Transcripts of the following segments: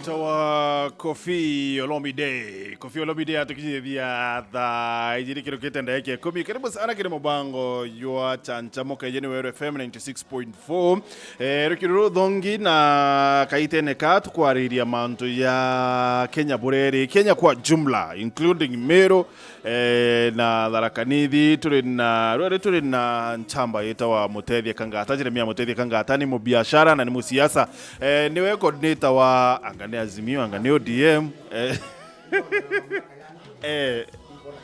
Itawa Koffi Olomide. Koffi Olomide atukijithia tha ijiri kiro kitenda yake 10. Karibu sana kile mabango ywa chanchamoka January FM 96.4. Rukiro dhongi na kaitene katu kwa riria manto ya Kenya bureri. Kenya kwa jumla, including Meru na Tharaka Nithi. Turi na nchamba itawa Mutethia Kangata. Jeremia Mutethia Kangata ni mubiashara na ni musiasa. Niwe coordinator wa angane Azimio, angane ODM.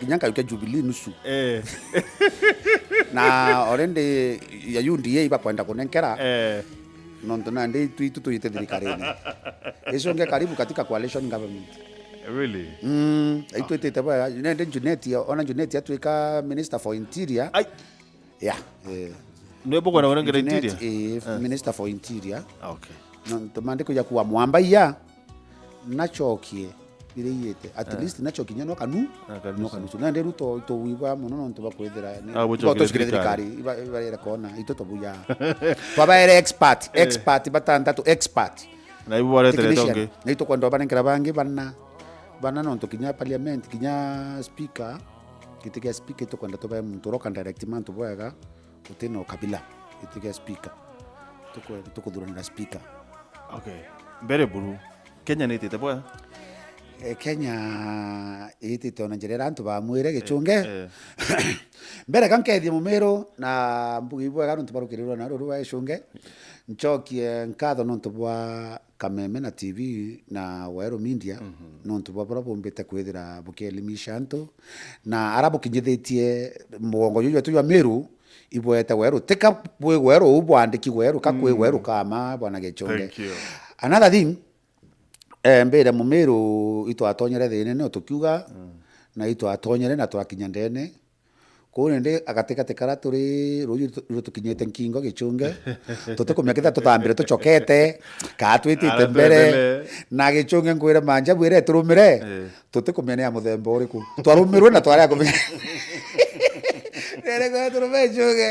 Kinyanka yuke Jubilee nusu. Na orende ya UDA iba kwenda kunenkera. Nonto na ndi tuitu tuyite thirikareni. Eso nge karibu katika coalition government. Really? Ito ite ba nende Junet atuika Minister for Interior. Yeah. Nwepo kwa na Interior. Minister for Interior. Okay. Nonto mandiko ya kuwa mwamba ya nachokie bire yete at least nachokinya no kanu na nderu to wiwa muno nonto bakwethera ni to thirikari iba era kona ito to buya baba era expert batanta to expert na ibu wale teletonge na ito kwando banengera bangi bana nonto kinya parliament kinya speaker kitike speaker to kwando to ba mutoroka directment to boyaga uteno kabila kitike speaker to kudurana speaker. Okay. Mbere buru. Kenya nitite bwa? Kenya itite ona njirera antu ba mwire gichunge. Mbere kankethia mumero na mbugi bwa garu ntubarukirirwa na ruwa eshunge. Nchokie nkatho nontu bwa Kameme na TV na Waero Media nontu bwa bora bombete kwethira bukelimisha antu na arabo kinyithetie mugongo yuyu tu ya Meru ibwete Waero teka bwe Waero ubwandiki Waero kakwe Waero kama bwana gichunge. Thank you. Another thing, mbere mumiru ito atonyere thine no tukiuga na ito atonyere na twakinya ndene ko nende agateka tekara turi ruyu tukinyete nkingo gichunge tutekumya kitha tutambire tuchokete ka twitite mbere na gichunge ngwire manja bwire turumire tutekumya ne amuthemba uriku twarumirwe na twara kumenya Nere turumejuge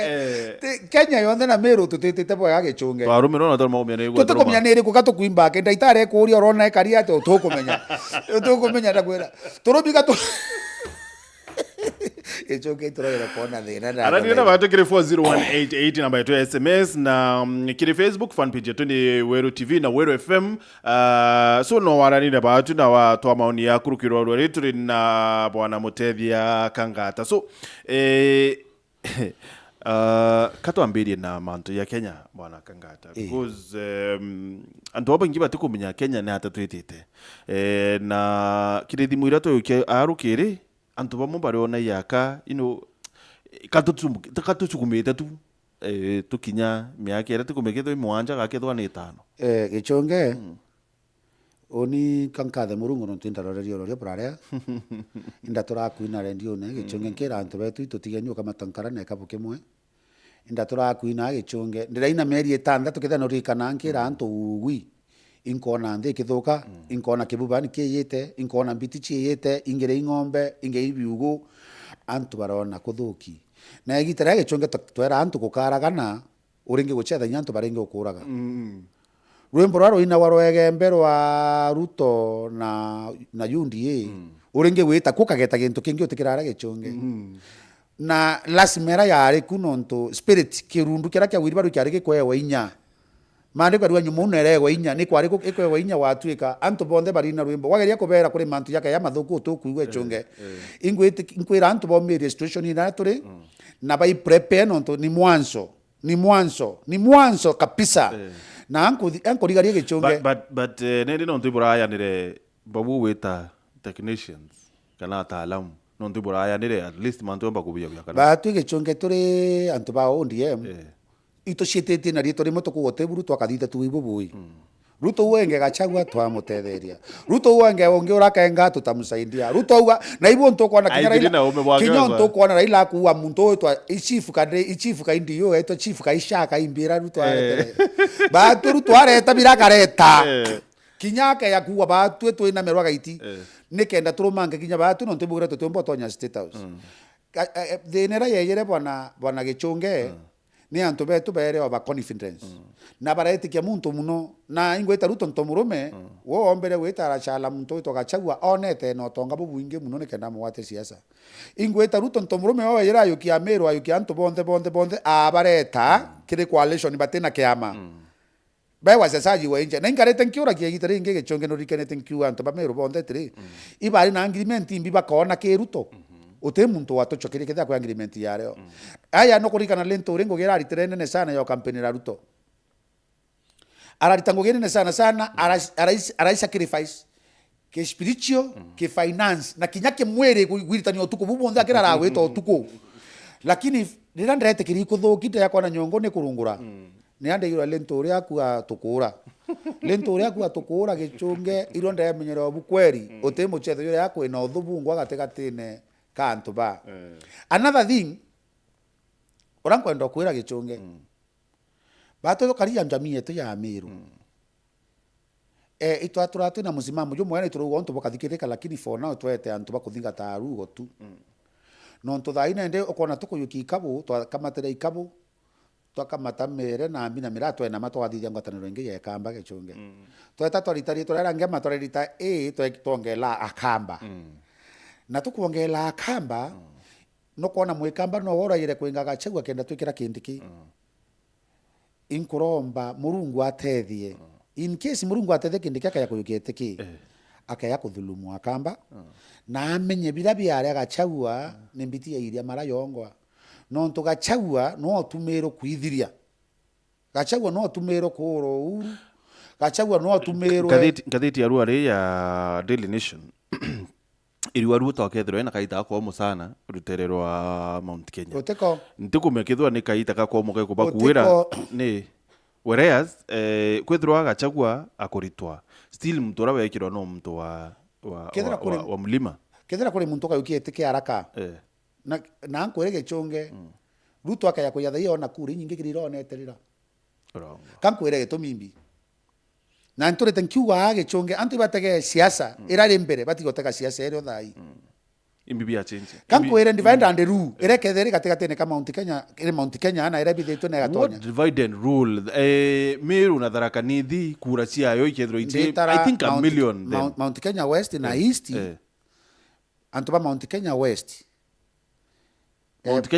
Kenya yonde na Meru tutitite bwa gichunge twarumirwe na twarumirwe ne tutekumya ne iriku katukuimba ke ndaitare kuri orona ekaria te tukumenya ndakwira turubiga tu Echoke turora kona thina na Arani na watu kire 40188 namba yetu ya SMS na kire Facebook fan page yetu ni Weru TV na Weru FM. So no warani na watu na watu wa maoni ya kurukiro rwetu na bwana Mutethia Kangata. So katuambie na manto ya Kenya bwana Kangata because antu abangi batukumenya Kenya na hata twitite na kire thimwira to yuke arukire antu bamwe bariona yaka katuchukumite tu tukinya miaka era tukumeketho imwanja gakethwa ni 5 gichunge oni kankathe murungu no twindarorerio rorio brarea inda turakuina rendio ne gichunge kira antu betu tutigenyo kama tankara na kabu kimwe inda turakuina gichunge ndiraina meri 6 tukitha no rikana nkira antu ugwi inkona nde kithoka inkona kibubani kiyete inkona mbiti chiyete ingere ingombe inge ibiugo antu barona kuthuki na igitara gichunge twera antu kukaragana uringe guchetha nyantu baringe ukuraga rwembo rwaro ina warwege mbero wa Ruto na UDA uringe wita kukageta gintu kingi utikirara gichunge na lasimera yari kunonto spirit kirundu kira kya wiribaru kyari gikwewa inya mande kwa nyumu unerewe inya ni kwari ikwewe inya watuika antu bonde barina rwimbo wageria kubera kuri mantu yake ya mathuku tukuigwe chunge ingwira antu bombe registration ina turi na bai prepare nonto ni mwanzo kabisa na anko ligaria gichunge but nende nonto iburaya nire babu weta technicians kana ataalamu nonto iburaya nire at least mantu mba kubuya kana batu gichunge turi antu ba ODM ito shitete na rito rimo tukugote buru twakathite tuibubui Ruto wenge gachagua twamutetheria Ruto wenge onge urakaenga tutamusaidia Ruto uga na ibu ntokwana kinya ntokwana Raila kuwa muntu twa chief ka indio eto chief ka ishaka imbira Ruto arete batu Ruto areta birakareta kinyake ya kuwa batu eto ina merwa gaiti nikenda turumange kinya batu no ntibugire tutombo tonya state house thenera yeyere bwana gichunge ni antu betu bere oba confidence na baretikia muntu muno na ingweta Ruto ntomurume wo ombere gwitara chala muntu togachagua onete no tonga bubwinge muno nikenda mwate siasa ingweta Ruto ntomurume wa yira yuki Ameru ayuki antu bonde abareta kire coalition batena kiama bewa sesaji wa inje na ingarete nkiura kiegitare ingege chonge no rikenete nkiu antu Ameru bonde tiri ibari na agreement imbi bakona ke Ruto ote muntu watochokire ketha kwa agreement yareo aya no kurikana lento rengo gera ritere nene sana yo campaign ra Ruto araritango gene sana ara sacrifice ke spiritual ke finance na kinyake mwere gwitani otuko bubonza kera ra gweto otuko lakini rira ndrete kiriko thukite yakwa na nyongo ne kurungura ni ande yura lento ria ku atukura lento ria ku atukura gichunge iro ndaya menyero bukweri ote muchetho yura yakwa ina othubungu agategatine kantu ba another thing orankwenda kwira gichunge bato karia jamii yetu ya Ameru itwatura tuna musimamo jo mwana iturugo ntu bakathikirika lakini for now twete antu bakuthinga ta rugo tu no ntu thaina ende okona tukuyuki ikabu twakamatira ikabu twakamata mere na mbina mirato ena matwathithia ngwataniro ingi ye kamba gichunge tweta twaritari twaranga matwarita twongela akamba na tukuongela akamba no kona mwikamba no wora ire kwingaga chegwa kenda twikira kindiki inkuromba Murungu atethie in case Murungu atethie kindiki akaya kuyukete ki akaya kuthulumu akamba na amenye bila biare agachagua nimbiti ya iria mara yongwa no ntugachagua no tumero kwithiria gachagua no tumero kuro uru gachagua no tumero ngatheti ya ruare ya Daily Nation iriwa Ruto akethirwo ena kaita kwa musana rutererwa Mount Kenya uteko ntikumekithwa ni kaita kakwa muke kuba kuwira ni whereas kwethirwa agachagua akuritwa still mtura wekirwo no mtu wa mlima kethira kuri muntu kayukiete ki haraka na nkwere gichunge Ruto akaya kuyatha iyo na kuri nyingi kirironeterira kankwere gitumimbi na ntore tenkiwa gichunge antu batege siasa irari mbere batigoteka siasa ero thai imbibi ya change kankwere divide and rule ireketheri katikati ne kama Mount Kenya na irabithitwe na gatonya what divide and rule Meru na Tharaka Nithi kura ciayo ikethro ite I think a million then Mount Kenya West na East antu ba Mount Kenya West Mount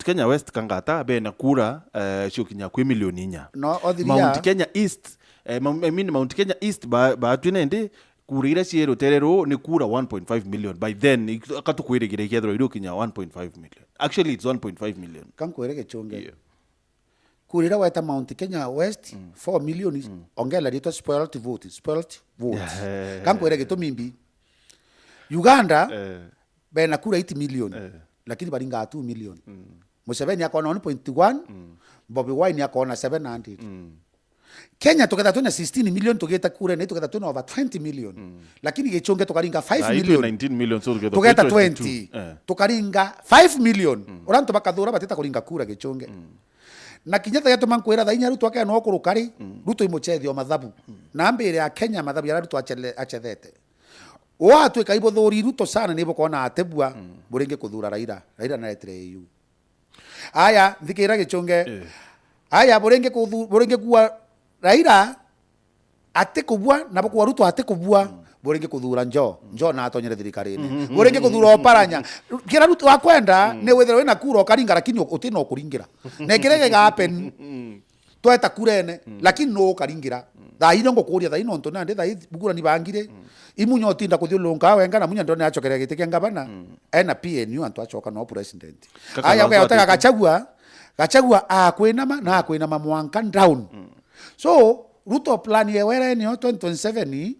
Kenya West kangata bena kura shokinya kwa milioni inya no othiria Mount Kenya East Mount Kenya East ba twinende kura ira ciero terero ni kura 1.5 million by then akatukwirigire kethro iro kinya 1.5 million actually it's 1.5 million kankwere gichunge kurira weta Mount Kenya West 4 million ongela rito spoiled votes kankwere gitumimbi Uganda bena kura 8 million lakini baringa 2 million Museveni akona 1.1 Bobi Wine akona 700 Kenya tuketa tuna 16 million tugeta kura na tuketa tuna over 20 million lakini gichunge tukaringa 5 million 19 million so tuketa 20 tukaringa 5 million oranto bakathura bateta kuringa kura gichunge na kinyata yetu mankwira thainya Ruto akaya no kurukari Ruto imuchethio mathabu na mbere ya Kenya mathabu ya Ruto achethete watu ikaibo thori Ruto sana nibo kona atebua burenge kuthura Raila na etre EU aya thikira gichunge aya burenge kuwa Raila atekubua na bako Ruto atekubua burenge kuthura njo na atonyere thirikari-ini burenge kuthura Oparanya kira Ruto akwenda ne wethero ina kura okaringa lakini utino kuringira na kirege ga happen tweta kurene lakini no karingira thaino ngokuria thaino nto nande thai bugura ni bangire imunyo tinda kuthiulunga wenga na munya ndone achokera gitike ngabana ena PNU antu achoka no president aya ukayotaka gachagua akwinama na akwinama mwanka down so Ruto plan ye wera ni 2027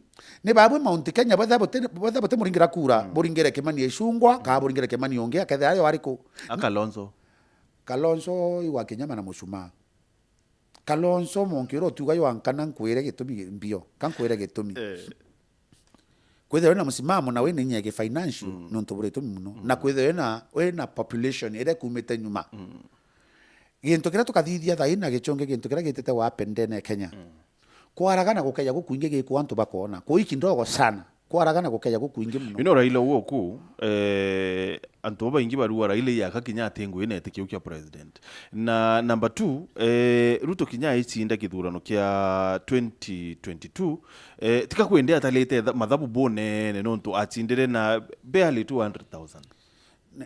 ni babu Mount Kenya batha bote muringira kura buringire Kimani eshungwa ka buringire Kimani ongea kethe ayo ariko Kalonzo iwa Kenyama na Mushuma Kalonzo monkiro tuga yo ankana nkwere gitumi mbio kankwere gitumi kwethe na musimamo na wene nyege financial no ntobure muno na kwethe na population ere kumete nyuma gintu kira tukathithia thaina gichonge gintu kira gitete wa pendene Kenya kwaragana gukaya gukuinge gikwantu bakona kuiki ndogo sana kwaragana gukeja gukuingi muno. Ino Raila woku antu baingi barua Raila yaka Kenyatta engo inete kiukia president. Na number 2 Ruto Kenyatta itsinda githurano kia 2022 tika kwendea atalete mathabu bone ne nonto atsindire na barely 200,000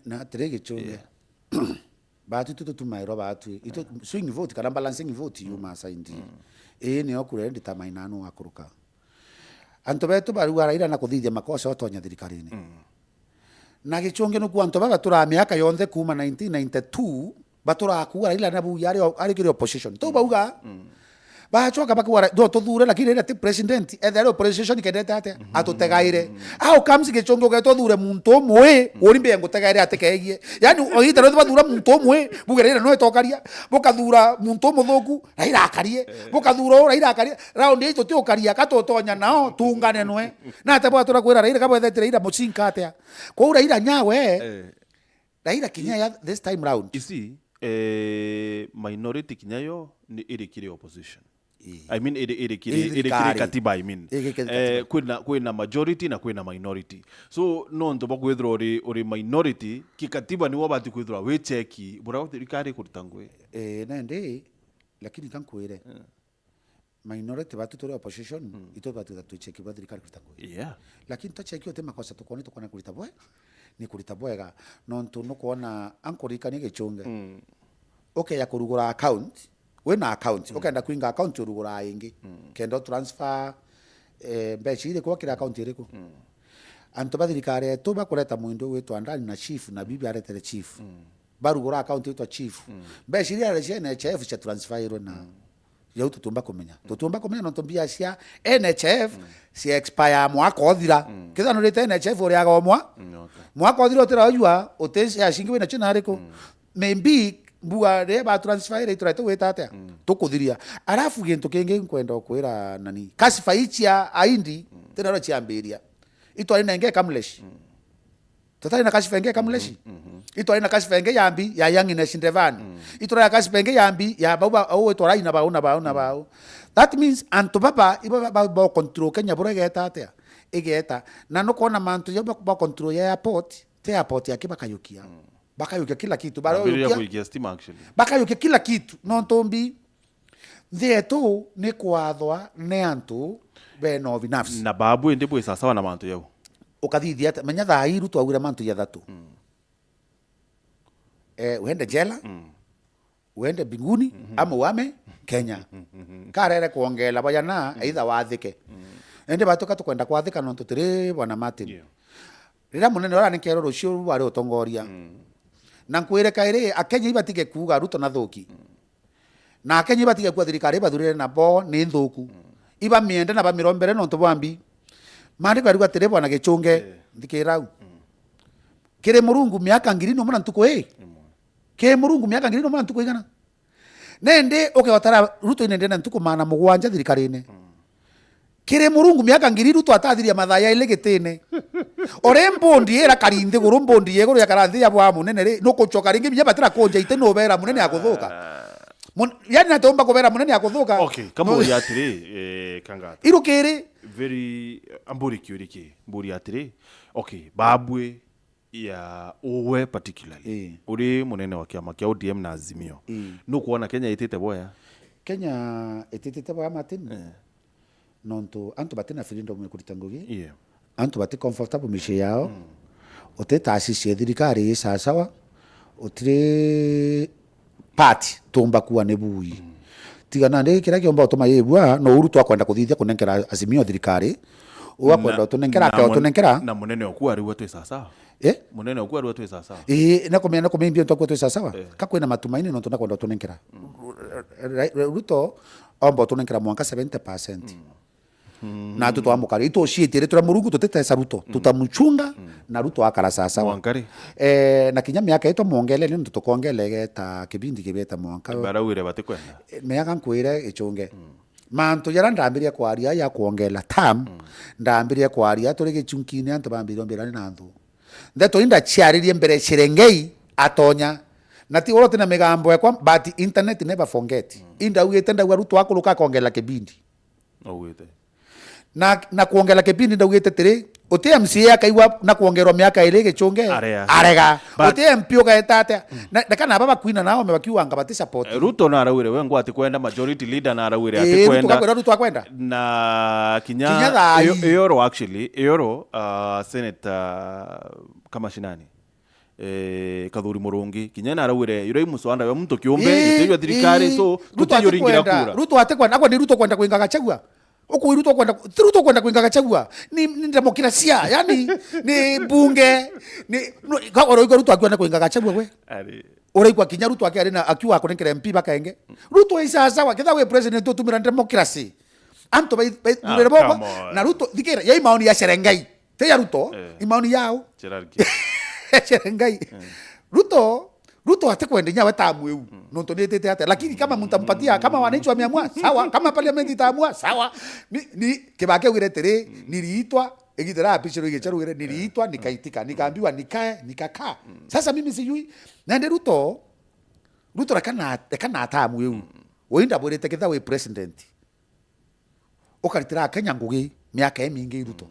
na terege chonge batu tutumairo batu ito swing vote kana balancing vote yuma saindi ni okure ndi tamainano akuruka anto betu barua Raila na kuthithia makosa otonya thirikari-ini na gichonge no ku anto baba tura miaka yonthe kuma 1992 batura ku Raila na bu yari ari kiri opposition to bauga bachoka bakuara do tuthure lakini ira ti president ethero opposition kedete ate atutegaire au kamsi gichonge ke tuthure muntu mwe urimbe ngutegaire atekegie yani oita ro bathura muntu mwe bugerere no etokaria bukathura muntu muthuku Raila akarie bukathura Raila akarie round ito ti ukaria katotonya nao tungane nwe na ate batura kwira Raila kabwethete Raila mucinka atia kwa Raila nyawe Raila Kinya this time round you see minority Kinyayo ni irikire opposition. I mean irikire katiba I mean kwina majority na kwina minority so no ndo bakwithira ori minority kikatiba ni wabati kwithira we cheki bura thirikari kurutangwe nende lakini kankwire minority batu tore opposition ito batu tu cheki ba thirikari kurutangwe lakini to cheki ote makosa tukone kuritabwe ni kuritabwega no ntu no kuona ankorika ni gichunge okay ya kurugura account wena account ukenda kuinga account urugura ingi kendo transfer mbechi ile kwa kila account iriko anto bathirikare to bakureta muindo wetwa ndani na chief na bibi aretere chief barugura account yetwa chief mbechi ile ale NHF cha transfer iro na yau tutumba kumenya no tombia cia NHF si expire mwaka othira kitha no rete NHF uri agomwa mwaka othira otira ojua otensi ashingi wena china ariko maybe bua reba transfer ito reto wetate tukuthiria arafu gintu kingi nkwenda kwira nani kasifa ichia aindi tena ro chiambiria ito ari nenge kamleshi totali na kasifa nenge kamleshi ito ari na kasifa nenge yambi ya yangi na shindevani ito ari kasifa nenge yambi ya baba au ito ari na bauna that means anto baba iba ba control Kenya burege tate igeta na no kona mantu yo ba control ya airport ya kibakayukia bakayukia kila kitu bakayukia kila kitu no ntombi theto ni kwathwa ne antu beno binafsi na babu ende bwe sawa na mantu yau ukathithia menya thairu twagura mantu ya thatu uende jela uende binguni ama wame Kenya karere kuongela bayana either wathike ende batoka tukwenda kwathika no tutire bwana Martin rira munene ora nikero rucio wari utongoria na nkwire kaire Akenya ibatige kuga Ruto na thuki na Akenya ibatige kwa thirikari bathurire na bo ni thuku iba miende na bamirombere no tubambi mari bari gwatere bwana gichunge ndikirau kire murungu miaka ngiri no mwana ntuko ke murungu miaka ngiri no mwana ntuko igana nende otara Ruto inende na ntuko mana mugwanja thirikari-ini kire murungu miaka ngiri Ruto atathiria mathaya ile gitine ore mbondi era karinde guru mbondi yeguru ya karathi ya bwa munene ri no kuchoka ringi binya batira konja ite no bera munene akuthuka yani natomba kubera munene akuthuka okay kama uri atiri kangata irukiri very amburi kiuriki mburi atiri okay babwe ya uwe particularly uri munene wa kiama kia ODM na Azimio no kuona Kenya itete boya Kenya itete boya Martin nonto antu batena freedom kuritangugi antu bati comfortable mishe yao oteta asisi thirikari sawa otire party tomba kuwa nebui tigana ndi kira kiomba otoma yebua no Ruto akwenda kuthithia kunenkera Azimio thirikari uakwenda tunenkera ka tunenkera na munene okuwa ari watu sawa munene okuwa ari watu sawa na kumimbia ntu kwatu sawa kakwena matumaini no tunakwenda tunenkera Ruto omba tunenkera mwanka 70% na tuto amukari ito shietire tura murungu tuteta Ruto tutamuchunga na Ruto akara sasa mwankari na kinya miaka ito mongele ni tutukongele ta kibindi kibeta mwanka barawire batikwenda meyaga nkwire ichunge mantu yara ndambiria kwaria ya kuongela tam ndambiria kwaria turi gichunkini antu bambiro mbirani na nthu ndeto inda chiaririe mbere chirengei atonya na ti orote na megambo ekwa but internet never forget inda ugete nda Ruto akuluka kongela kibindi ugete na kuongera kipindi ndaugite tiri uti MCA akaigwa na kuongerwa miaka ile gichunge arega uti MP ugaetate na kana baba kuina nao mebakiwa ngabati support Ruto na arawire we ngwati kwenda majority leader na arawire ati kwenda Ruto akwenda na kinya Eyoro actually Eyoro senator kama shinani Kathuri Murungi kinya na arawire yure muswanda we mtu kiumbe gitejwa thirikari so Ruto yoringira kura Ruto atekwenda akwa ni Ruto kwenda kuinga Gachagua uko Ruto kwenda kuinga Gachagua ni demokrasia yani ni bunge ni kwa Ruto akwenda kuinga Gachagua we uraikwa kinya Ruto akiarina akiwa akonenkera MP bakaenge Ruto isa sawa kitha we president utumira demokrasi anto babo na Ruto dikira yai maoni ya Serengai te ya Ruto imaoni yao Serengai Ruto atakwenda nyawe tamu eu no tonete ate lakini kama mtampatia kama wananchi wameamua sawa kama parliament itaamua sawa ni kibake ugiretere niliitwa egitera pichero igecharu niliitwa nikaitika nikaambiwa nikae nikakaa sasa mimi sijui nende Ruto rakana tamu eu oinda borete kitha we president okaritira Kenya ngugi miaka mingi Ruto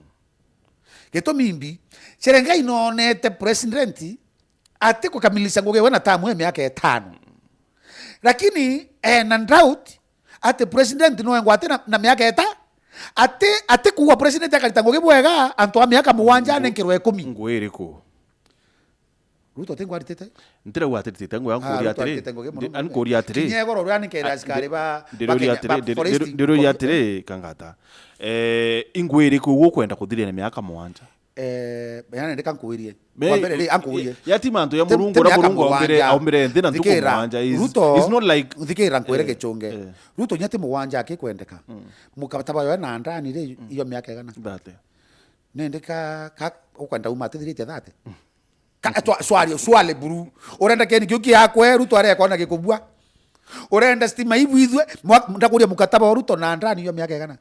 geto mimbi Serengai nonete president ate kukamilisha nguge wena tamu miaka 5 lakini na drought ate president no ngwate na miaka 5 ate kuwa president akalita nguge bwega anto miaka 7 nenkirwe 10 ngwiri ko Ruto tengwa ritete ntira gwatete tengwa yankuria atiri ankuria atiri nyegoro rwani kera askari ba ndiro yatire kangata ingwiri ko gukwenda kuthiria na miaka 7 yana ndeka nkuwirie kwa mbere ri ankuwirie yati manto ya murungu na murungu aumire nthina ntuko mwanja is not like thikira nkwere gechunge Ruto nyati muwanja akikwendeka mukataba yo na ndani ri iyo miaka igana thate nendeka ka ukwenda uma tithirite thate ka swale buru urenda keni kiuki yakwe Ruto are akona gikubua urenda stima ibwithwe ndakuria mukataba wa Ruto na ndani iyo miaka igana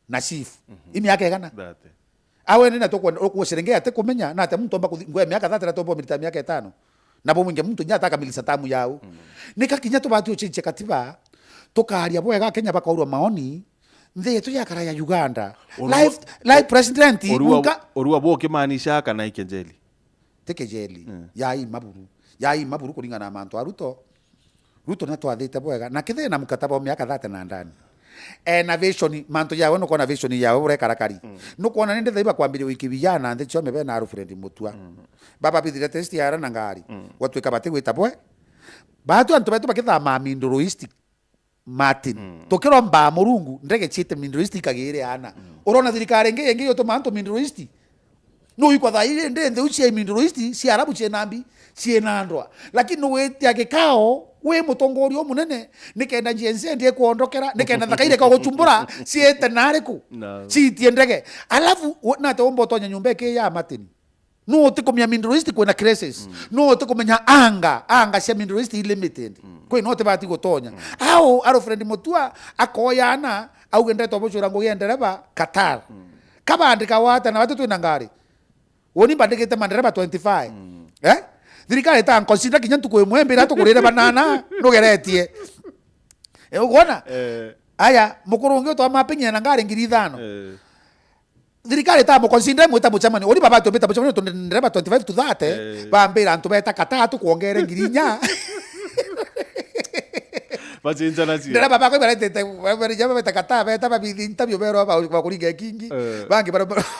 na chief miaka igana thate awe nina to kwa Serengei ate kumenya na ate mtu omba ngwe miaka 3 tombo milita miaka 5 na bo mwinge mtu nyata kamilisa tamu yao nika kinya to batu chinche katiba tokaria bwega Kenya bakaurwa maoni nthi yetu ya kara ya Uganda live president orua bo kimanisha kana ikejeli tekejeli yai maburu kuringa na manto Ruto na twathite bwega na kithe na mukataba miaka 30 na ndani na vision manto yawe no kona vision yawe ure karakari no kona nende thaiba kwambire wiki vijana nthi chome be na Alfred Mutua baba bithire test yara na ngari watu ikabate gwita bwe batu antu betu bakitha ma mindoroistic Martin tokero mba murungu ndege chite mindoroistic kagire ana urona thirikari ngi yo to manto mindoroistic no ikwa thaire ndende uchi mindoroistic si arabu chenambi cienandwa lakini no wete agikao we mutongorio munene nikenda njense ndie kuondokera nikenda thakaire ka guchumbura ciete nariku citie ndege alafu na tombo tonya nyumba ke ya Martin no utikumya mindroist kwena crisis no utikumenya anga cia mindroist limited kwe no tebati gutonya au Alfred Mutua akoyana au gende to bochura ngo yendereba Qatar kabandika wata na watu twina ngari woni bandikite mandereba 25 thirikari ta consider kinya ntuko mwembe rato kurira banana nugeretie ugona aya mukurungi to amapinya na ngari ngiri 5 thirikari ta mo consider mwita buchamani uri baba to beta buchamani to ndereba 25 to that bambira antu beta katatu kuongere ngiri nya bachinja na cia ndereba bako baretete bari jama beta kata beta babi interview bero ba kuringa kingi bangi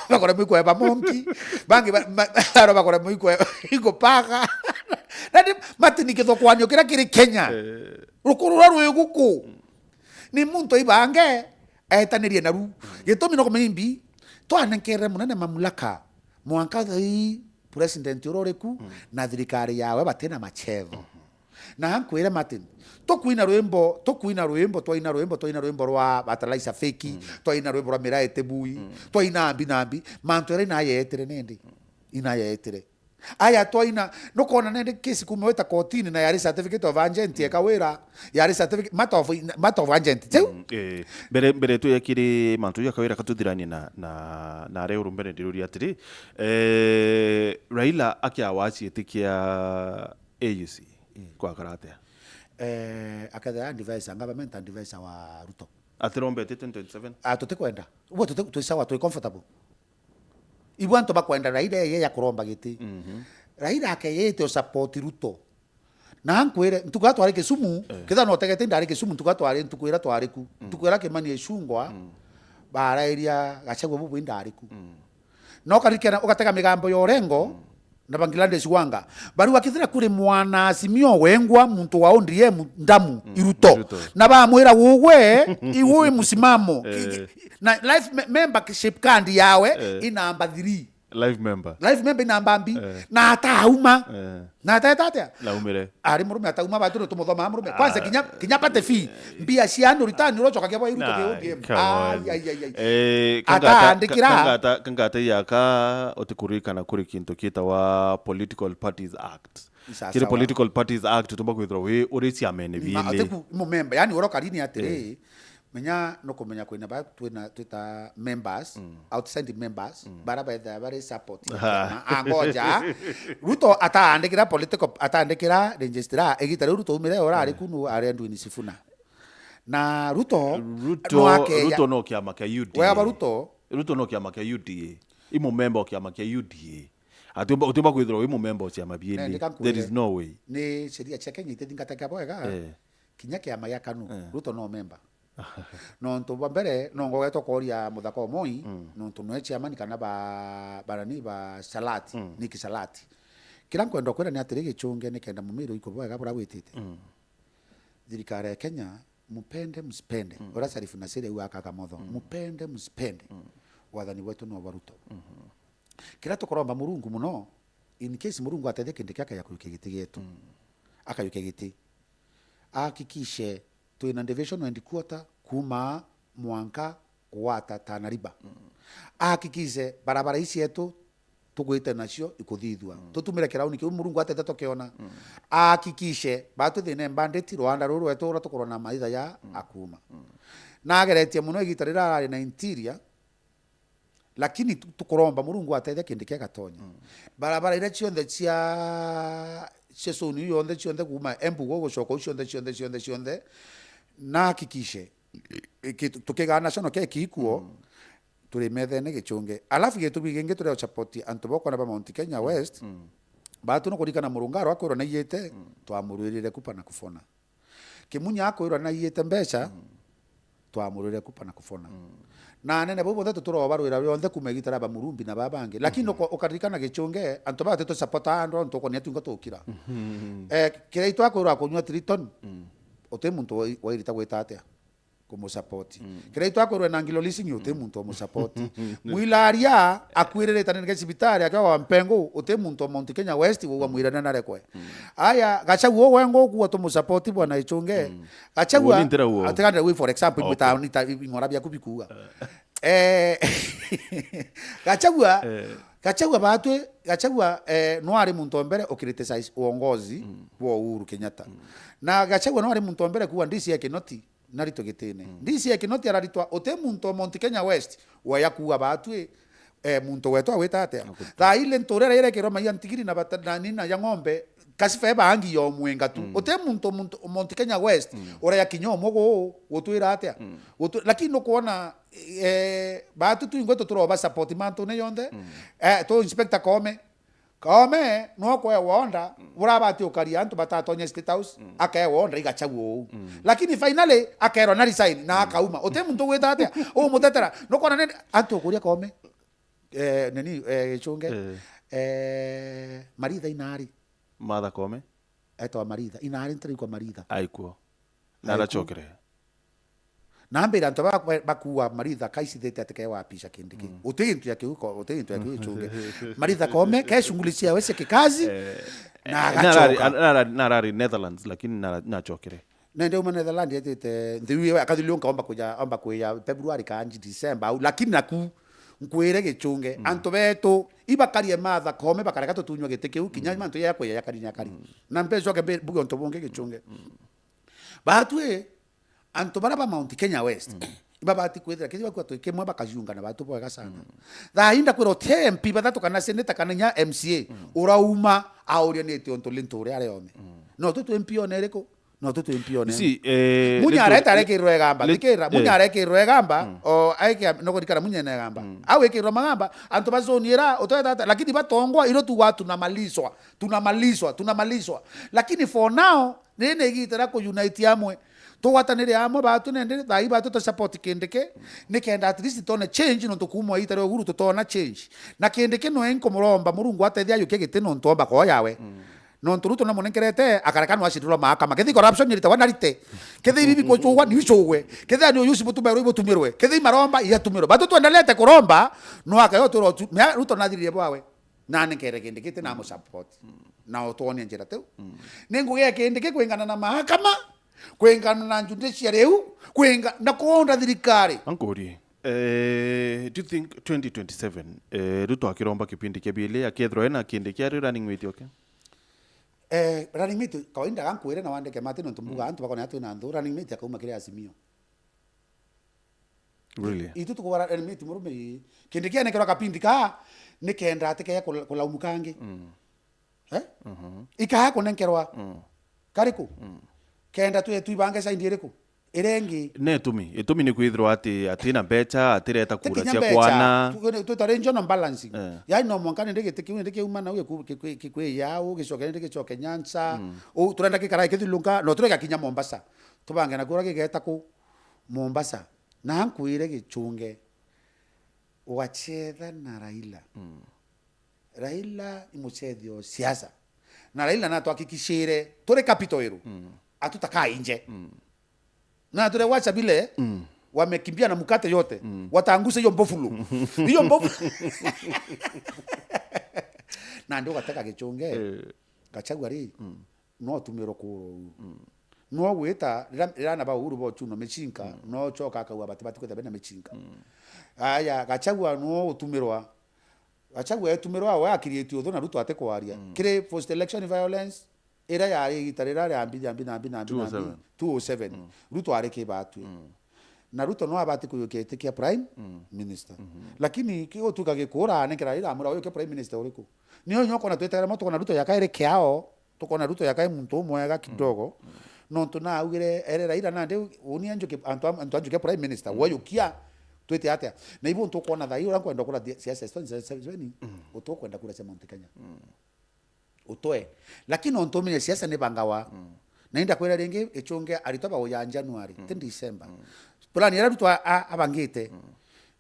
bakora mwiko ya monki bangi baro bakora mwiko iko paka nadi Martin kitokwanyo kira kiri Kenya rukurura rweguku ni muntu ibange etanirie naru gitumi no kumimbi to anenkere munene mamlaka mwanka thai president uroreku na thirikari yawe batena machetho na hankwira Martin twaina rwimbo rwa batalaisa feki twaina rwimbo rwa mira etebui twaina ambi manto era ina yetere nende ina yetere aya twaina no kona nende kesi kumweta kotini na yari certificate of agent ekawira yari certificate matter of agent bere tu yakiri manto yakawira katuthirani na reuru mbere ndiruri atiri Raila akiawachi etikia AUC kwa karate akatha advisor government advisor wa Ruto atirombe 2027 tutikwenda ubo twisawa twi comfortable ibu antu bakwenda Raila ye ya kuromba giti Raila akeyete support Ruto na nkwire ntuka twari Kisumu kitha no tegete ndari Kisumu ntuka twari ntukwira twari ku tukwira Kimani Icungwa barairia Gachagua bubu ndari ku no karikena ugatega migambo ya Orengo na Bangladesh wanga bari wakithira kuri mwana Simio Wengwa muntu wa ODM ndamu Iruto na bamwira wugwe iwe musimamo na life membership card yawe inamba 3 live member inamba 2 na atauma na atatatia laumire ari murume atauma batu tumuthoma murume kwanza kinya pate fee mbia ciano ritani urochoka kwa Iruto ke ODM kangata yaka otikurikana kuri kintu kita wa Political Parties Act kile Political Parties Act tumba kwithira we uri ciamene bile ateku mo member yani uroka lini atire menya no kumenya kwina ba twita members outside members bara ba the very support angoja Ruto ataandikira registrar egitare Ruto umire ora ari kunu ari andu ni Sifuna na Ruto no kiama kia UDA wewe Ruto no kiama kia UDA imo member kiama kia UDA atumba kwithira imo member cia mabieni there is no way ni sheria cia Kenya itethingata kia boega kinya kiama ya KANU Ruto no member no ntuba mbere no ngogeto koria muthako moi no tunwe chairman kana barani ba Salati Niki Salati kila nkwenda kwenda ni atiri gichunge ni kenda mumiro iko bwega bura witite thirikari ya Kenya mupende msipende ora sarifu na siri wa kaka motho mupende msipende wathani wetu no Ruto kila tukoromba Murungu muno in case Murungu atethe kindi kyaka ya kuyukigiti gitu akayukigiti akikishe twina division and quarter kuma mwanka wata Tanariba akikize barabara ici yetu tugwite nacio ikuthithwa tutumire kirauni kiu Murungu atete tokiona akikishe batu thine bandit Rwanda ruru wetu ura tukorona na maitha ya akuma na ageretie muno igitarira ari na interior lakini tukoromba Murungu atete kindi kia gatonya barabara ire cionthe cia sesoni yonde cionthe kuma Embu gucoka cionthe na kikishe tukiga national ke kikuo turi methene gichunge alafu getubigenge turi support antu boko na Mount Kenya West batu no kurikana Murungaro akwiro na yete twamururire kupana kufona Kimunya akwiro na yete mbeca twamururire kupana kufona na nene bo bote tuturo barwira yonde kumegitara ba Murumbi na babange lakini ukarikana gichunge antu bate to support ando ntoko ni atunga tukira kireito akwiro akunywa Triton ote muntu wairita gwetatea kumu support kireito akorwe na ngilo leasing ote muntu mu support mwilaria akwirere tanene sibitari akawa mpengo ote muntu Mount Kenya West wo mwirana na rekwe aya Gachagua wengo ku to mu support bwana ichunge Gachagua atakanda we for example mita ngora bya kubikuga Gachagua no ari muntu mbere okriticize uongozi wa Uhuru Kenyatta na Gachagua no ari muntu mbere kuwa ndisi yake noti narito gitene ndisi yake noti araritwa ote muntu Mount Kenya West wa yakuwa batu muntu wetu aweta atea tha ile ntorera ire kiroma ya ntigiri na batana na ya ng'ombe kasife bangi yo mwenga tu ote muntu Mount Kenya West ora ya kinyomo go gutwira atea lakini no kuona batu tu ingweto turoba support manto ne yonde to inspector Kome no kwa wonda urabati ukaria antu batatonya State House akae wonda Gachagua lakini finally akaero na resign na akauma ote muntu gweta atia mutetera no kona ne antu kuria Kome neni chunge Maritha Inari Martha Koome eto Maritha Inari ntari kwa Maritha aikuo nara chokere nambira antu bakuwa Maritha kaicithete atike wa pisha kindiki utintu yake uko utintu yake uchunge Maritha Koome kaishungulicia wese kikazi na agachoka narari Netherlands lakini na chokere nende uma Netherlands yetete ndiwe akadilionka omba kuya February kanji December lakini naku nkwire gichunge antu betu ibakarie Martha Koome bakareka tutunywa gitike ukinya mantu yakwe yakari nyakari na mpezo ke bugo nto bonge gichunge batwe antu baraba Mount Kenya West ibabati kwethira kithi bakwa to kemwe bakajunga na batu bwega sana tha inda kwiro tempi bathatu kana seneta kana nya MCA urauma auria nete onto lento uri ari ome no tu MP onereko no tutu impione si munyareta arekirwe gamba likira munyarekirwe gamba o aike noko dikara munyene gamba awe kirwa magamba anto bazoniera otata lakini batongwa ilo tu watu tunamalizwa lakini for now nene gitara ko unite amwe to watanire amwe batu nende dai batu to support kendeke ne kenda at least tone change no to kumwa itare uhuru to tona change na kendeke no enko muromba murungu atethia yuke giteno ntomba ko yawe no nturuto na monenkerete akarakano ashiriro mahakama kethi corruption nyirite wanarite kethi bibi ko chwa ni chogwe kethi ani yusi butumero ibutumirwe kethi maromba iyatumirwe batu tuendelete kuromba no akayo turo ruto nadhirie bwawe nane kere kendeke na mo support na otone njira teu nengo ye kendeke kwengana na mahakama kwengana na njunde cia riu kwenga na kuonda thirikari ankori do you think 2027 ruto akiromba kipindi kebile akethro ena kindiki ari running mate okay running mate kawaida gankwire na wandeke mate no tumbuga antu bakona atu na ndu running mate akauma kire Azimio really itu tukubara running mate murume kindiki ane kira kapindi ka nikenda atike kulaumukangi ika kunenkerwa kariku kenda tu ibange sa indireko irengi ne tumi ni kwithirwa atina mbecha atireta kura cia kwana tu tarenjo no balance ya no mwankane ndeke uma na uye kikwe yao gicoke ndeke coke Nyanza o turenda kikara kithilunga no tureka kinya Mombasa tubange na kura gigeta ku Mombasa na nkuire gichunge wachetha na Raila Raila imuchethio siasa na Raila na twakikishire tore capital iru atutaka inje na tule wacha bile wamekimbia na mkate yote wataangusha hiyo mbofulu na ndio kataka gichunge kachagwa ri no tumiro ku no weta rana ba uhuru bo chuno mechinka no choka akawa batibati kweta bena mechinka aya kachagwa no utumirwa achagwa etumirwa wa create utho na Ruto ateko aria kire post election violence era ya itarira ya ambi 207 Ruto areke batu na Ruto no abati kuyukete kia prime minister lakini kio tukagekora anekera ira amura uyo ke prime minister uriko niyo nyoko na twetera moto na Ruto yakaire kiao tuko na Ruto yakae muntu mwega kidogo no tuna ugire erera ira na nde uni anjuke anjuke prime minister wayukia twete atia na hivyo ntukuona thai ura kwenda kula siasa stoni utokwenda kula Mount Kenya utoe lakini ontomine siasa ne bangawa naenda kwera renge echonge alitoba oya January 10 December plan era Ruto abangite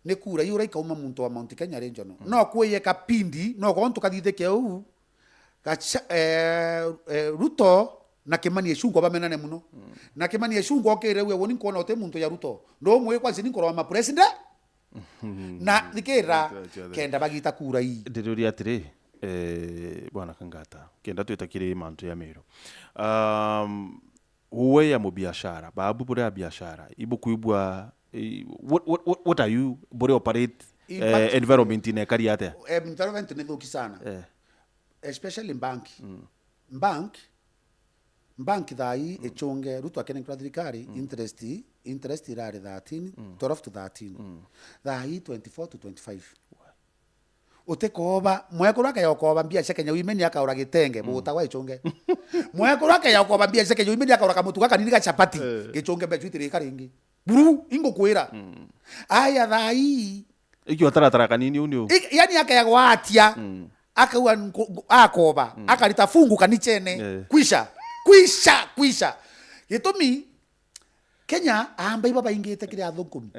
ne kura yura ikauma muntu wa Mount Kenya renjo no kuye kapindi no gontu kathithe ke u Ruto na Kimani Eshungo bamenane muno na Kimani Eshungo okere we woni kona ote muntu ya Ruto ndo mwe kwa zini korwa ma president na dikera kenda bagita kura hii ndiruria atiri bwana Kangata kenda twetakire mantu ya mero uwe ya mubiashara babu bure ya biashara ibu kuibwa what are you bure operate environment in kariate environment ni dhuki sana especially bank thai echonge Ruto akene kwa thirikari interest irari 13 12 to 13 thai 24 to 25 utekoba mwekura ka yakoba mbia Kenya wimeni akaura gitenge butagwa echonge mwekura ka yakoba mbia Kenya wimeni akaura kamutuka kanini ka chapati gechonge betwitire karingi buru ingo kwira aya thai ikyo taratara kanini unio yani akayagwa atia akawa akoba akarita fungu kanichene kwisha gitumi Kenya amba ibaba ingite kire athukumi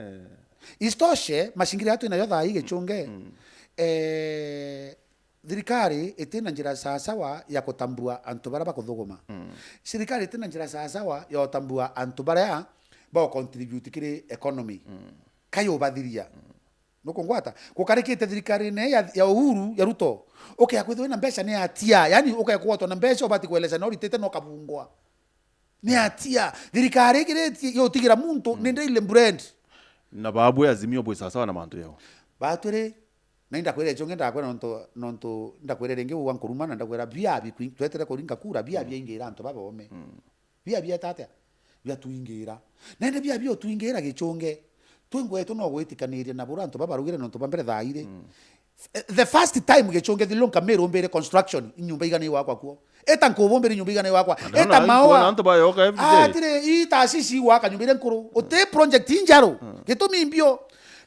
istoshe mashingira yatu inayo thai gechonge thirikari itina njira sawa ya kutambua antu bara bakuthuguma serikali itina njira sawa ya kutambua antu bara ba contribute kire economy kayo bathiria nuko ngwata kukarikite thirikari ne ya uhuru ya Ruto okay akwithwe na mbeca ne atia yani okay kuoto na mbeca obati kueleza no ritete no kabungwa ne atia thirikari kire yo tigira muntu nende ile brand na babu ya Azimio bwe sawa na mantu yao batwire na ndakwira chonge ndakwira nonto ndakwira renge uwa nkuruma na ndakwira biabi twetere kuringa kura biabi ingira antu babome biabi tata bia tuingira nende biabi tuingira gichonge twingwetu no gwitikaniria na burantu babarugire nonto bambere thaire the first time gichonge thilonka mero mbere construction nyumba igani wakwa kuo eta nkubombere nyumba igana wakwa eta mawa nanto ba yoka every day tire ita sisi waka nyumba nkuru ote project injaro gitumi mbio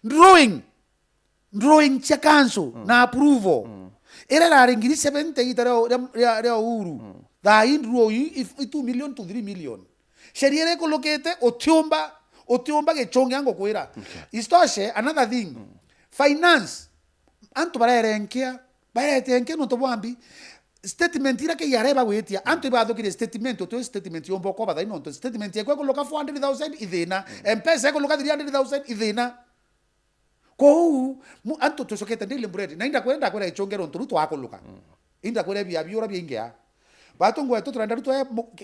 drawing cha kanso na approval era la ringiri 70 itara uru da drawing if 2 million to 3 million sheriere kolokete otiomba ke chonge yango kwera istoshe another thing finance anto barerenkia no to bwambi statement ira ke yareba wetia anto ibado kire statement to statement yombo ko bada ino statement yekwe koloka 400,000 idena mpesa koloka 300,000 idena ko anto to soketa ndile mbredi na inda kwenda ichongero nturuto akoluka inda kwenda bia biora biengea batongo eto turanda ruto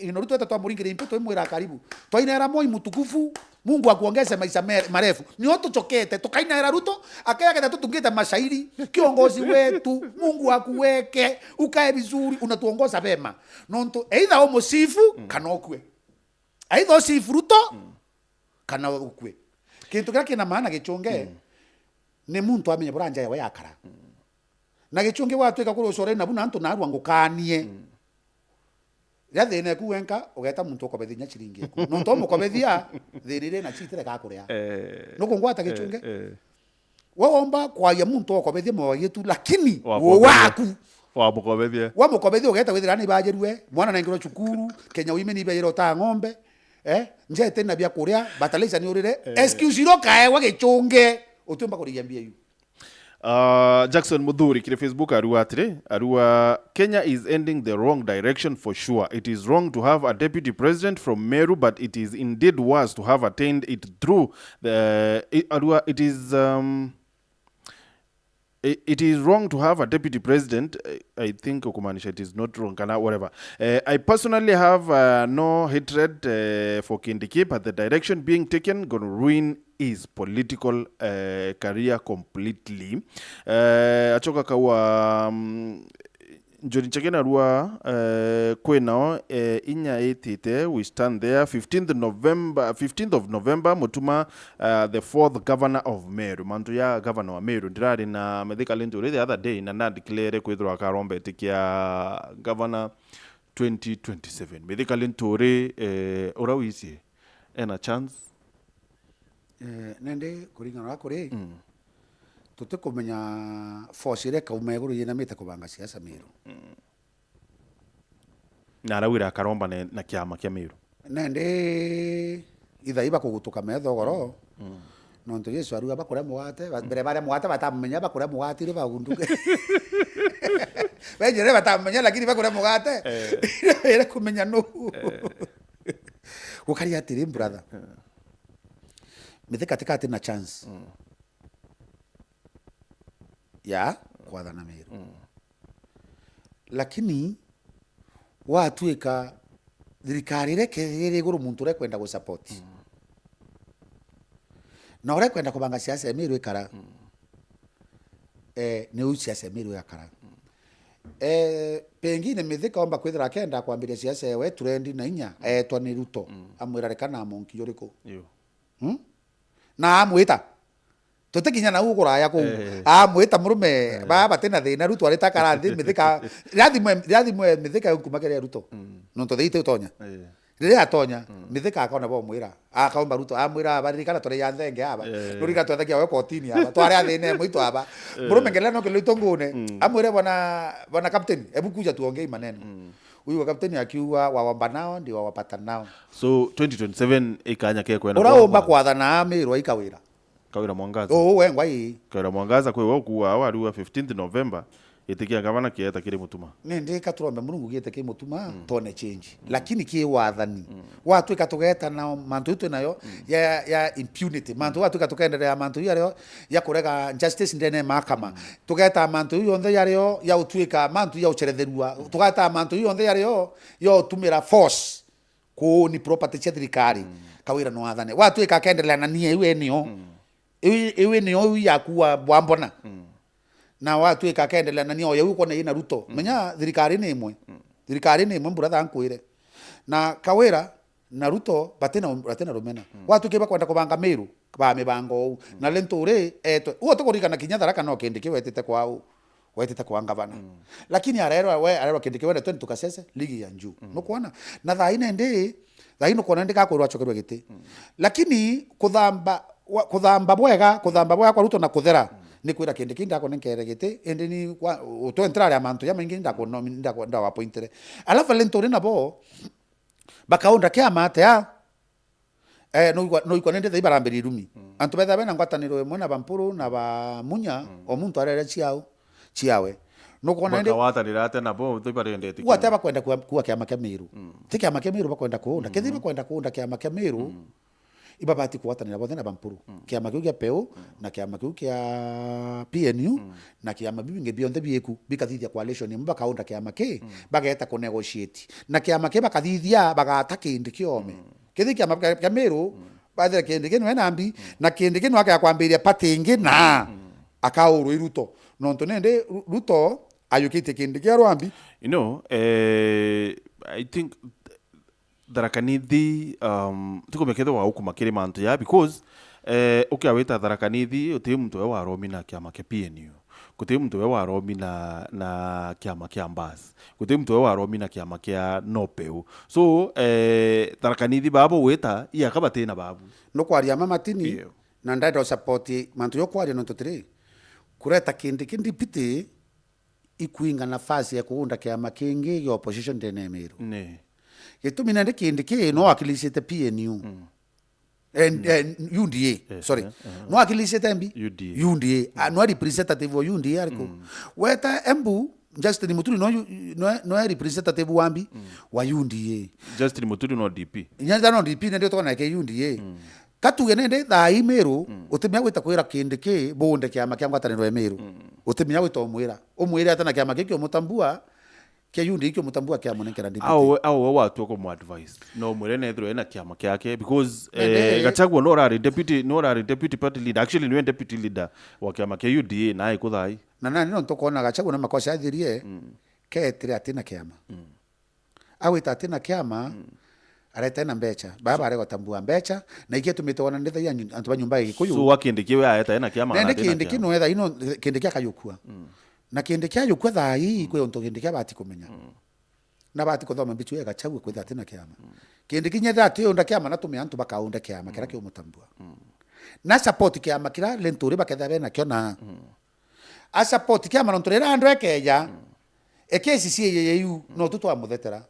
ino ruto eto amuringire impeto imwira karibu twainera moi mutukufu Mungu akuongeze maisha marefu ni oto chokete tukainera ruto akaya kenda tutungita mashairi kiongozi wetu Mungu akuweke ukae vizuri unatuongoza vema nonto either omosifu kana okwe either osifu ruto kana okwe kintu kira kina maana gichonge ni muntu amenye buranja yawe yakara na gichonge watweka kuri usore na buna antu narwa ngukanie thine kuwenka ugeta muntu ukobethia chiringi eku no to mukobethia thirire na chitire ka kuria nuko ngwata gichunge womba kwa ya muntu ukobethia mo yetu lakini waku wa mukobethia ugeta withira ni bajerue mwana na ngiro chukuru Kenya women ibe yero ta ng'ombe njete na bia kuria batalisa ni urire excuse ro kae wa gichunge utumba kuriambia yu Jackson Mudhuri kile Facebook arua Kenya is ending the wrong direction for sure. It is wrong to have a deputy president from Meru, but it is indeed worse to have attained it through the it is wrong to have a deputy president. I think okumanisha it is not wrong, kana whatever. I personally have no hatred for Kindiki, but the direction being taken gonna ruin his political career completely. Achoka kawa Njori Chakena Rua Kwenao Inya Etite, we stand there 15th of November Mutuma the fourth governor of Meru Mantuya governor wa Meru ndirari na medika lenturi the other day na declare kwithwa karombe tikia governor 2027 medika lenturi urawisi ena chance nende kuringana nakuri tutikumenya force ire kaumeguru yina mite kubanga siasa Meru na arawira karomba na kiama kia Meru nende iba kugutuka methogoro nonto Yesu aruga bakora muwate mbere bare muwate batamenya bakora muwate ire bagunduke bejere batamenya lakini bakora muwate ire kumenya no ukari atiri brother mithika tikati na chance ya kwathana Meru lakini watuika thirikari reke iguru muntu rekwenda go support na ore kwenda kubanga siasa Meru ikara ni usiasa Meru yakara pengine mithika omba kwithira kenda kwambiria siasa we trend na inya etwa ni Ruto amwira rekana monki yoriko na amwita tutikinya na ugura ya ku amwita murume baba tena thina Ruto ari takarathi mithika rathimwe mithika nkumakere Ruto no to thiite utonya rire atonya mithika akona bo mwira akaomba Ruto amwira baririkana tore ya nthenge aba nurika twathakia we kotini aba tware athine mwito aba murume ngela no kilo itongune amwira bwana captain ebu kuja tuongee maneno huyu captain akiwa wawamba nao ndio wawapata nao so 2027 ikanya ke kwenda uraomba kwathana Meru ikawira kawira mwangaza we ngwai kawira mwangaza kwe wokuwa awarua 15th November itikia gavana kieta kiri mutuma nende katurombe Mulungu giete ki mutuma tone change lakini ki wathani watu ikatugeta na mantu itu nayo ya impunity mantu watu ikatukenderea mantu yario ya kurega justice ndene mahakama tugeta mantu yonthe yario ya utwika mantu ya ucheretherua tugeta mantu yonthe yario yo tumira force ko ni property cia thirikari kawira no wathane watu ikakenderea na nie iwe nio yakuwa bwambona na watu ikakenderea na nio yuko na ina Ruto menya thirikari ni imwe mbura nkwire na kawira na Ruto batena rumena watu kiba kwenda kubanga Meru ba mibango na lentore eto uo tukurikana kinya tharaka no kindi kiwetete kwao wetete kwa gavana lakini arerwa kindi kiwende twende tukasese ligi ya njuu no kuona na thaine ndi thaino kuona ndi gakwirwa acokerwe giti lakini kuthamba bwega kwa ruto na kuthera ni kwira kindi kindi ako nenkere giti indi ni utwentra ya mantu ya maingi ndakwa wapointere alafu lentori nabo bakaunda kiama atia no ikonende thai barambiri rumi antu betha bena ngwataniro emwe na bampuru na ba munya o muntu arere ciawe no kona ndi watanira ate nabo thai barendete wate bakwenda kuwa kiama kia miru ti kiama kia miru bakwenda kuunda kithi bakwenda kuunda kiama kia miru ibabati kuwatanira bothe na bampuru kiama kiu kia peu na kiama kiu kia PNU na kiama bibinge bionthe bieku bikathithia coalition imwe bakaunda kiama ki bageta ku negotiate na kiama ki bakathithia bagata kindi kiome kithi kiama kia miru bathira kindi kinu enambi na kindi kinu akaya kwambiria party ingi na akauru iruto nonto nende ruto ayukite kindi kia rwambi I think Tharaka Nithi tukumekethe wa huku makiri mantu ya because ukiawita Tharaka Nithi uti muntu we waromi na kiama kia PNU kuti muntu we waromi na kiama kia Mbas kuti muntu we waromi na kiama kia Nopeu so Tharaka Nithi babo weta iya kabatena babu no kwaria mamatini na ndaida support mantu yo kwaria no tutire kureta kindi piti ikuinga nafasi ya kuunda kiama kingi ya opposition tene miru ne gitumi nende kindi ki no akilisite PNU UDA sorry no akilisite mbi UDA no representative wa UDA ariko weta embu Justin Muturi no representative wambi wa UDA Justin Muturi no DP nyanja no DP nende to na ke UDA katuge nende thai miru utimya gwita kwira kindi ki bonde kiama kia ngwataniro ya miru utimya gwita umwira atana kiama kikyo mutambua kia yundi ikyo mutambua kia munenkera ndipiti au watu ko mu advice no mwirene thro ena kiama kiake because Gachagua no rari deputy party leader actually no deputy leader wa kiama kia UDA na ikuthai na nani no tokona Gachagua na makosa athirie ketire atina kiama awita atina kiama areta na mbecha baba arego tambua mbecha na ikie tumitona ndetha ya antu banyumba igikuyu so wakindikiwe ayeta ena kiama na kindiki no etha ino kindiki akayukua na kindi kia yukwa thai kwe onto kindi kia bati kumenya na bati kuthoma mbitu ya Gachagua kwitha atina kiama kindi kinye thati onda kiama na tume antu bakaunda kiama kira kio mutambua na support kiama kira lenturi baketha bena kiona a support kiama no nturira andu ekeja ekesi CAU no tutwa muthetera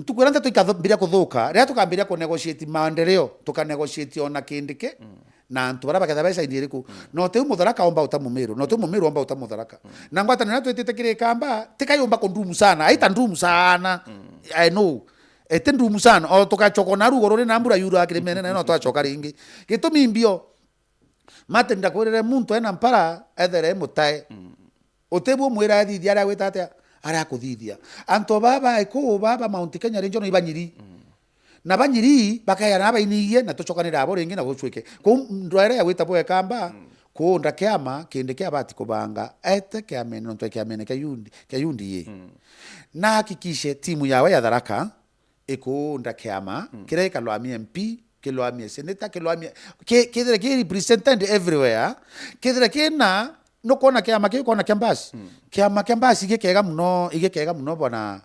tukwirante tuikathimbira kuthuka ria tukambiria ku negotiate maendeleo tukanegotiate ona kindike na antu bara baketha beca indiriku no te mutharaka omba utamumiru no te mumiru omba utamutharaka na ngwatana na twetete kire kamba tikayomba ko ndumu sana aita ndumu sana I know ete ndumu sana o tukachokona rugo ruri na mbura yura akire menene no twachoka ringi gitumi mbio mate ndakwirire muntu ena mpara ethere mutae utebu mwira athithia ara gwita ara kuthithia anto baba iko baba Mount Kenya region ibanyiri na banyiri bakaya na bainiye na tucokanira abo ringi na gucwike ku ndware ya gwita boe kamba ku nda kiama kindi kia bati kubanga ete kia meno ntwe kia mene kia yundi na hakikishe timu yawe ya Tharaka iko nda kiama kire kalwami MP kilwami senator kilwami kidire ki represented everywhere kidire kina no kona kiama ki kona kiambasi kiama kiambasi kega muno bwana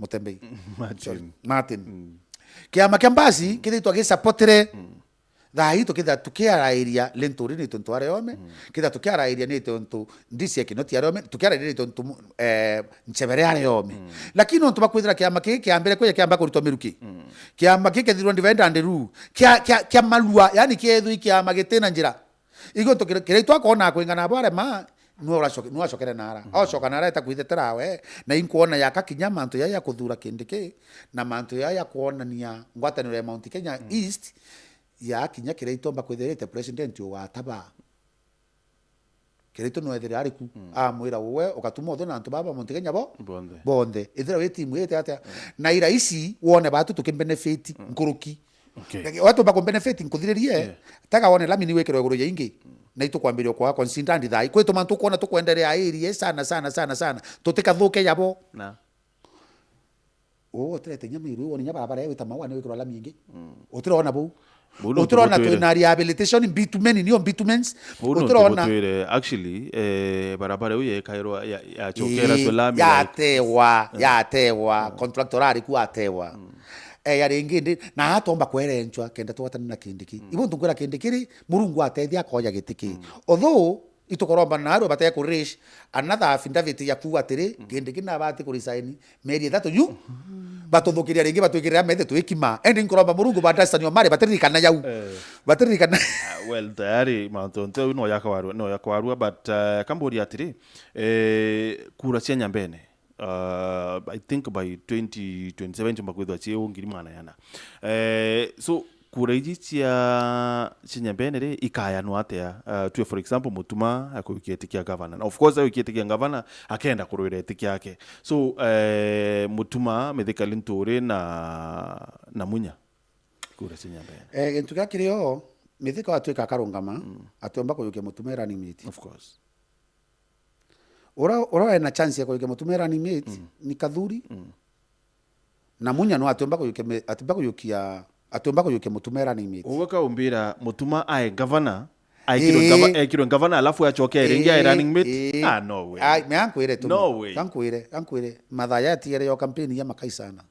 Mutembei Martin kiama kiambasi kithitwa gisupportire thai tukitha tukiarairia lenturi ni tuntu areome kitha tukiarairia ni tuntu ndisi kinoti areome tukiarairia ni tuntu nchebere areome lakini ontu bakwithira kiama kiambere kwa kiamba kurutwa miruki kiama kithirwa divide and rule kia malua yani kiethu kiama gitena njira igo tukireitwa kona kwingana bare ma nuwa chokere nara o choka nara eta kwithetera we na inkuona ya kakinya mantu ya kuthura kindiki na mantu ya kuonania ngwataniro ya Mount Kenya East ya kinya kireitwa bakwitherete president wa taba kireitwa no ethira ariku mwira we ukatuma othe na antu baba Mount Kenya bonde ethira we timu yete ata na ira ici wone batu tukimbenefit nkuruki watu bako benefit nkuthiririe taka wone lamini wekero iguru ya ingi na itukwambirio kwa considerant thai kwetu mantu kuona tukwendelea area sana tutikathuke yabo na o trete nyamiru woni nyabara bare wita mawa ne wekero lamini ingi utiraona bu uturona twina rehabilitation bitumen niyo bitumens uturona actually barabara uye kairo ya chokera solami yatewa contractorari ku atewa yari ngindi na hatomba kwerenchwa kenda twatana na kindiki ibo ntukwira kindikiri murungu atethia koja gitiki although itukoromba naro bataya ku rish another affidavit ya kuwa atiri kindiki na bati ku resign meri thatu yu batuthukiria ringi batwikirira methe twikima endi nkoromba murungu bandastanio mari batirikana yau batirikana well tayari mantonto no yakwarua but Cambodia atiri kura cia nyambene I think by 2027 makwithwa cio ngiri mana yana so kura iji cia nyambene ri ikayanwa atia tu for example mutuma akuyiketikia governor of course ayiketikia governor akenda kurwira etikia yake so mutuma methika linturi na munya kura cia nyambene gintu gakirio methika atwika karungama atomba kuyukia mutuma running mate of course ora na chance ya kuyukia mutuma running mate ni Kathuri na munya no atomba kuyukia mutuma running mate uweka umbira mutuma ai governor aikirwe governor alafu achoke ringi ai running mate no way me ankwire tu no way ankwire madhaya tiere yo campaign ya makai sana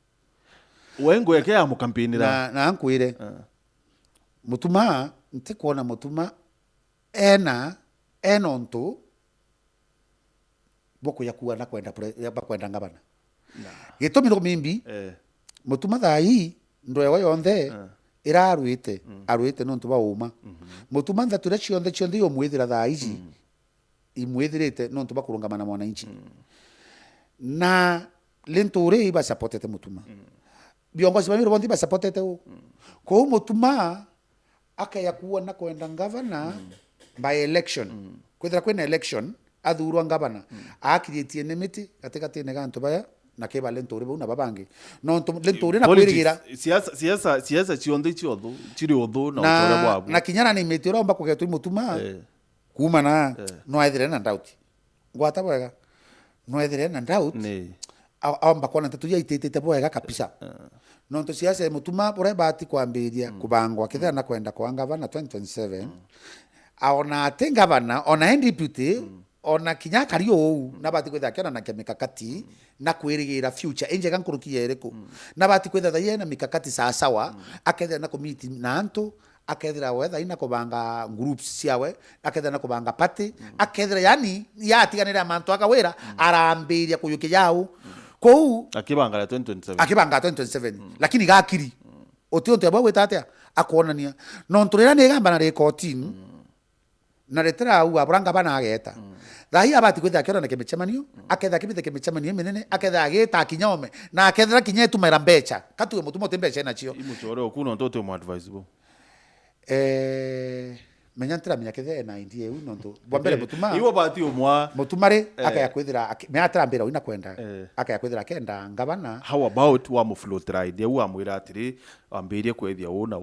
wengo yake ya mu campaign na ankwire mutuma ntikuona mutuma enonto boko ya kuwa na kwenda ngabana gitumi no mimbi mutuma thai ndoewa yonthe iraruite nontu ba uma mutuma thature cionthe yo mwithira thaici imwithirite nontu ba kurungamana mwananchi na linturi iba supportete mutuma biongozi ba mirobondi ba supportete ko mutuma akaya kuwa na kwenda ngavana by election kwithira election athurwa ngavana akiritie nemiti katikati ne gantu baya na keba lentore buna babange no lentore na kwirigira siasa cionthe ciotho ciri uthu na utore bwabo na kinyana ni metiro mba kugetu mutuma kuma na no aithire na doubt gwata bwega no aithire na doubt amba kona tatu ya itete bwega kabisa no to siasa mutuma bore bati kwambiria kubangwa kithera na kwenda kwa ngavana 2027 aona tengavana ona deputy ona kinya kario na bati kwetha kiona na mikakati na kwirigira future enjega nkurukia eriku na bati kwetha thaye na mikakati sawa aketha na committee na antu akethira wetha ina kubanga groups ciawe akethira na kubanga party akethira yani yatiganira mantu akawira arambiria kuyukia yao kou akibanga 2027 lakini gakiri otionte abo wetatia akonania no nturira ni gamba na recording na retera au abranga bana ageta thai abati kwetha kiona na kemechamanio aketha kibite kemechamanio menene aketha ageta kinyome na akethira kinyetu mera mbecha katuwe mutumo tembecha na cio imuchore okuno ntote mu advisable menyantira menyakethe na indie u nonto bwambere mutuma iwo bati umwa mutumare akaya kwethira menyatira mbira ina kwenda akaya kwethira kenda ngabana how about wa mu float ride ya wa mwira atiri ambirie kwethia una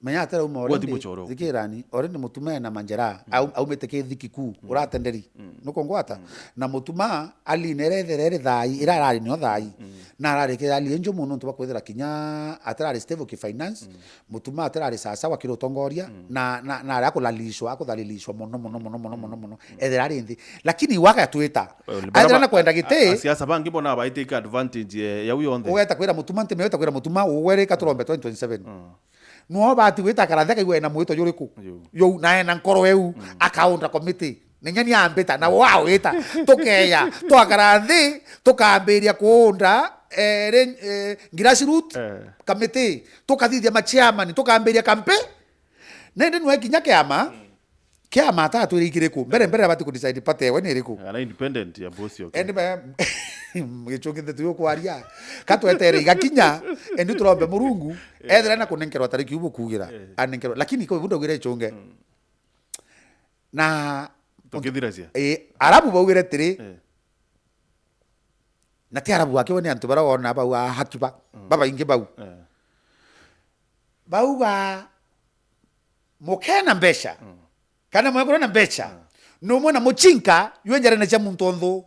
menyatira umore zikirani already mutuma na manjera au meteke thikiku uratenderi nuko ngwata na mutuma ali nerethere thai irarari no thai na arareke ali enjo muno ntu bakwethira kinya atarari stable ki finance mutuma atarari sasa wa kirotongoria na ara akudhalilishwa muno etherari nthi lakini waka twita aithira na kwenda gite siasa bangi bona ba take advantage ya uyo onthe ugeta kwira mutuma nte meweta kwira mutuma ugwere katurombe 2027 no bati gwita karatheka igwe na mwito yuriku yo na ena nkoro eu akaunda committee ninyani ambita na wao ita tukeya twakarathi tukambiria kuunda grassroots committee tukathithia machairman tukambiria campaign nende nwe kinya kiama tatu irikiriku mbere bati ku decide pate we ni iriku ana independent ya boss yoke endi ba gichungithe tuyo kwaria katwetere igakinya endi turombe murungu ethera na kunenkerwa tariki ubu kugira anenkerwa lakini ko bundo gwire chunge na tukithiracia arabu baugire tiri na ti arabu wake woni antu bara wona bau hakiba baba inge bau bauga mukena mbesha kana mwekura na mbecha no mwana muchinka ywenjera na cha muntu ontho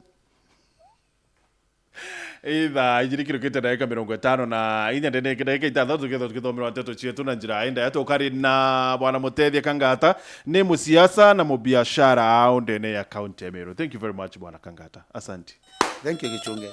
itha ijirikirukite ndagika 50 na inya ndene ndagika ithathatu tukithomera nteto cietu na njira enda tukari na bwana Muteithia Kangata ni musiasa na mubiashara au ndene ya kaunti ya Meru. Thank you very much bwana Kangata, asante. Thank you Gichunge.